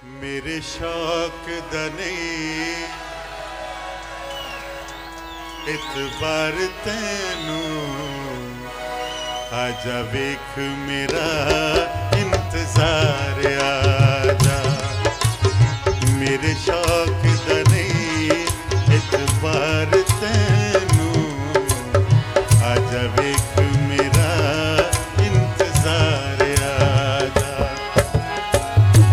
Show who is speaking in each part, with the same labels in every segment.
Speaker 1: मेरे शौक दने इतबार तैनू आजा वेख मेरा इंतजार आजा। मेरे शौक दने इतबार तैनू आजा वेख मेरा इंतजार आजा।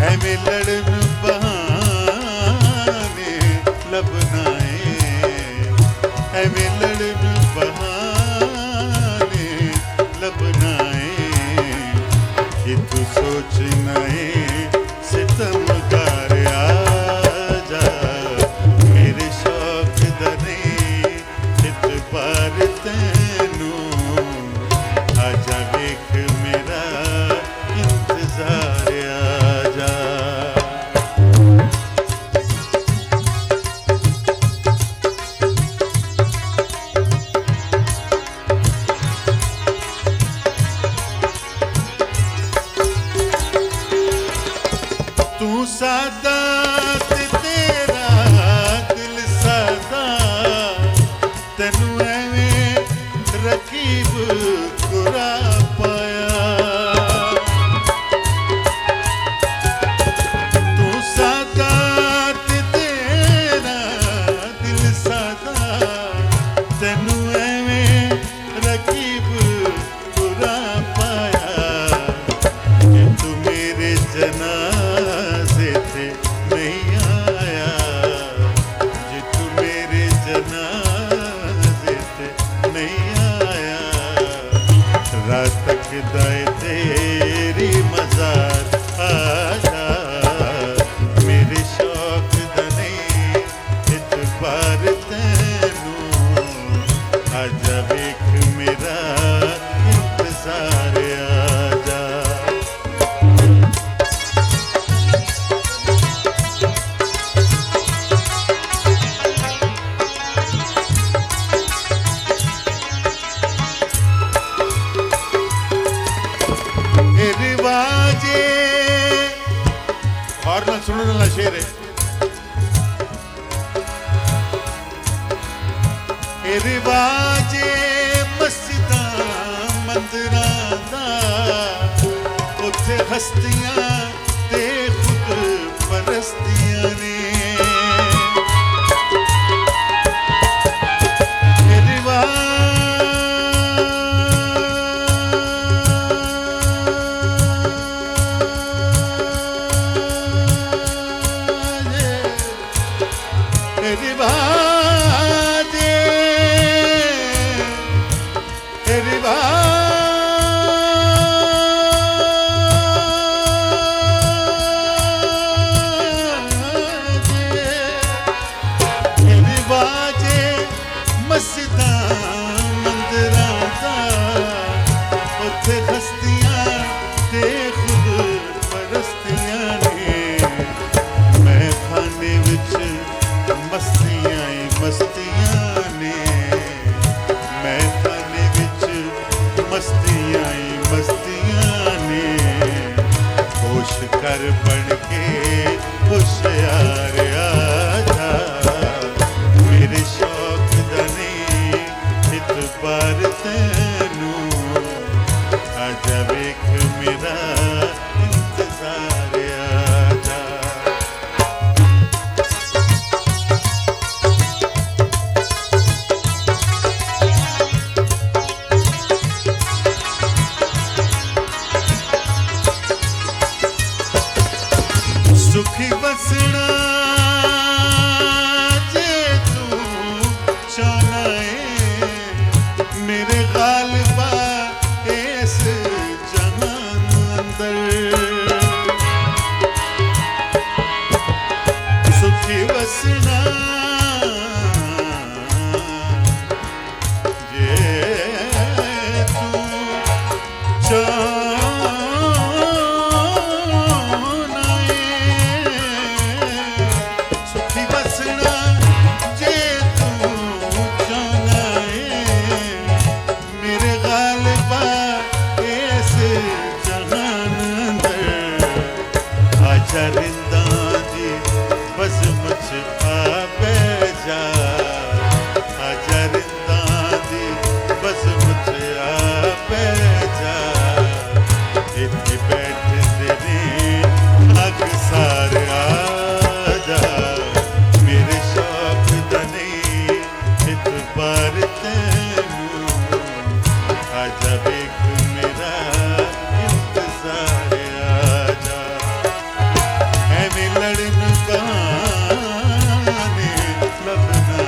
Speaker 1: ऐवें लड़न बहाने लबनाए, ऐवें लड़न बहाने लबनाए कि तू सोचना है सितमगार आजा। मेरे शौक दने इतबार तैनू आजा वेख मेरा इंतजार आजा। तू सादा ते तेरा दिल सादा, तेनू ऐवें रकीब कुरा पाया। तू सादा ते तेरा दिल सादा, तेनू ऐवें रकीब कुरा पाया कि तू मेरे जनाजे थे नहीं आया, जे तू मेरे जनाजे थे नहीं आया। रात तक दाए तेरी मजार आजा। मेरे शौक दने इतबार तैनू आजा वेख मेरा इंतजार आजा। रिवाजे और ना सुनो ना शेर है। रिवाजे मस्जिदां मंदिरां दा, उत्थे हस्तियां ते खुद परस्तियां ने। मस्जिदां मंदिरां दा, उत्थे हस्तियां ते खुद परस्तियां ने। मैं खाने विच मस्तियां ही मस्तियां ने, मैं खाने विच मस्तियां ही मस्तियां ने। होश कर बन के होशियार आजा। मेरे शौक दने इतबार तैनू आजा वेख मेरा इंतजार आजा। सुखी बसना जे तू चाहना है, मेरे गालिबा इस जहान अंदर। सुखी बसना जे तू चाहना है, आपे जा हजरतां दी बज़म च आपे जा इत्थे बैठदे ने अग सारे आ जा मेरे शौक दा नहीं इतबार तैनू आजा वेख मेरा इंतजार आजा एवें लड़न बहाने लभना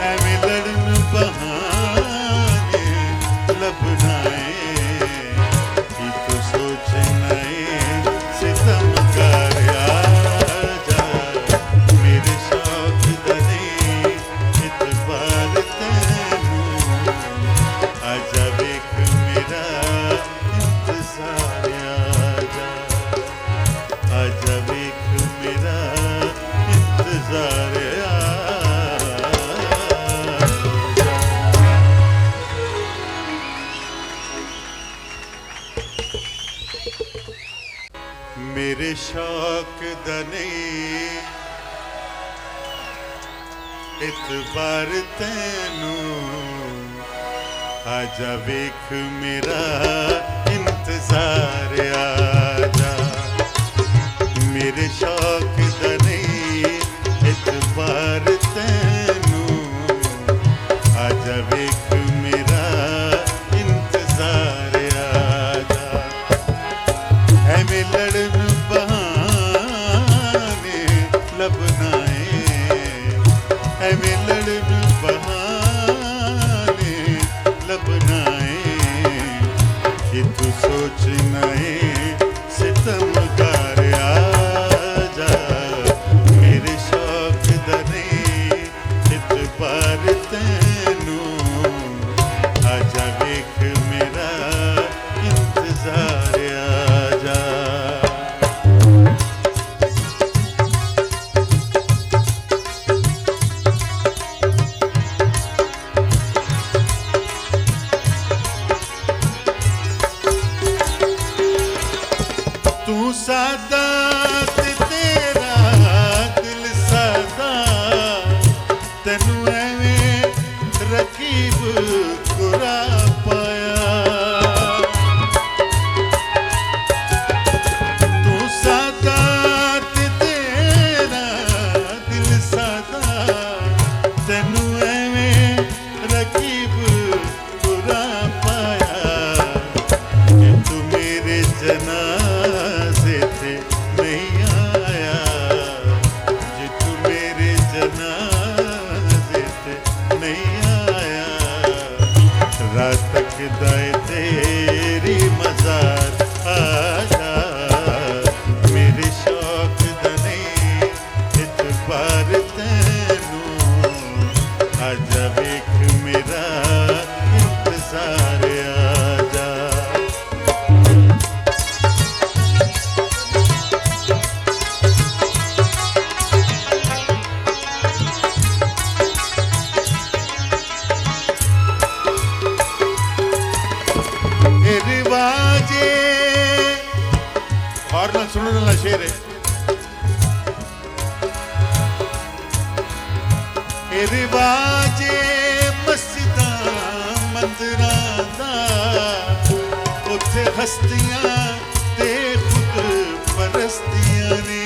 Speaker 1: एवें लड़न बहाने लभना कि तू सोचना सितम कर आजा मेरे शौक दा नहीं इतबार तैनू आजा वेख मेरा इंतजार आजा वेख मेरा इंतजार मेरे शौक दा नहीं इतबार तैनू आजा वेख मेरा इंतजार आजा मेरे शौक दा नहीं इतबार तैनू आजा वेख मेरा इंतजार आजा एवें लड़न बहाने लभना एवें लड़न बहाने लभना कि तू सोचना सितमगार आजा मेरे शौक दा नहीं इतबार तैनू आजा वेख मेरा इंतजार आजा तू सादा ते तेरा दिल सादा तेनू एवें रकीब कुरा पाया तू सादा ते तेरा दिल सादा तेनू एवें रकीब कुरा पाया कि तू मेरे जनाजे थे नहीं आया जे तू मेरे जनाजे थे नहीं आया रात तक दाए तेरी मजार आजा मेरे शौक दा नहीं इतबार तैनू आजा वेख मेरा इंतजार आजा रिवाजे और ना सुनो ना शेर है रिवाजे मस्जिदां मंदिरां दा उत्थे हस्तियां ते खुद परस्तियां ने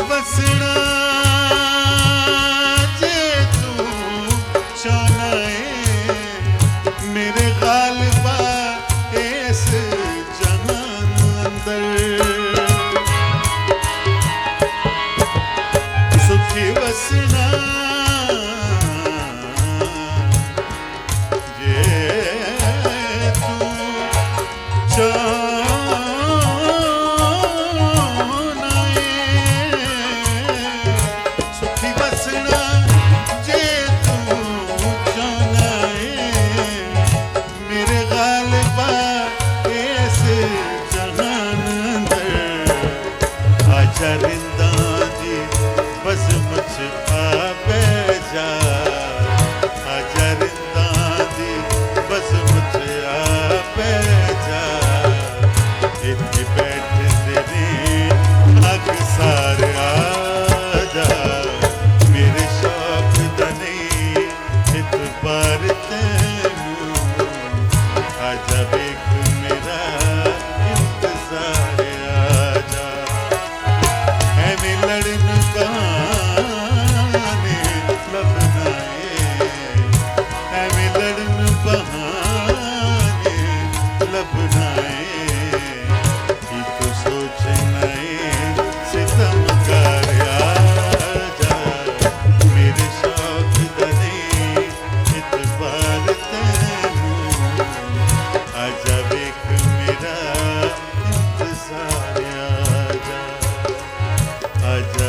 Speaker 1: वसना जे तू चाहना है मेरे गालिबा इस जहान अंदर सुखी वसना चरिंदा जी बस मुझ आपे जा चरिंदा जी बस मुझ आपे जा इतने बैठे ने अग सारे आजा मेरे शौक दने इत बार तैनू आजा बेख मेरा इंतजार आजा लड़न बहाने लभना है लड़न बहाने लभना है तो सोचना सितम कर आजा मेरे शौक दने इतबार तैनू आजा बेख मेरा इंतजार आजा आजा